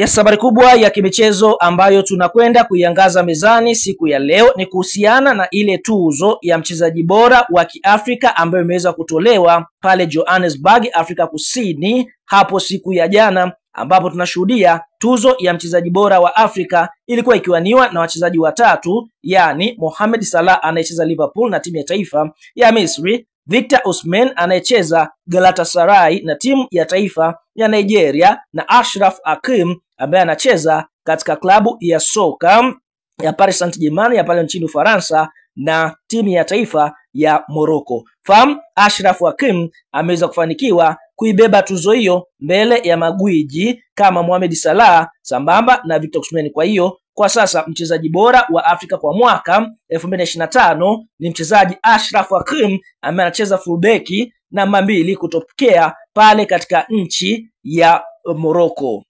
Yes, habari kubwa ya kimichezo ambayo tunakwenda kuiangaza mezani siku ya leo ni kuhusiana na ile tuzo ya mchezaji bora wa Kiafrika ambayo imeweza kutolewa pale Johannesburg, Afrika Kusini hapo siku ya jana, ambapo tunashuhudia tuzo ya mchezaji bora wa Afrika ilikuwa ikiwaniwa na wachezaji watatu, yani Mohamed Salah anayecheza Liverpool na timu ya taifa ya Misri, Victor Osimhen anayecheza Galatasaray na timu ya taifa ya Nigeria, na Achraf Hakimi ambaye anacheza katika klabu ya soka ya Paris Saint-Germain ya pale nchini Ufaransa na timu ya taifa ya Morocco. Fahamu Achraf Hakimi ameweza kufanikiwa kuibeba tuzo hiyo mbele ya magwiji kama Mohamed Salah sambamba na Victor Osimhen. Kwa hiyo kwa sasa mchezaji bora wa Afrika kwa mwaka 2025 ni mchezaji Achraf Hakimi ambaye anacheza fullback namba 2 kutokea pale katika nchi ya Morocco.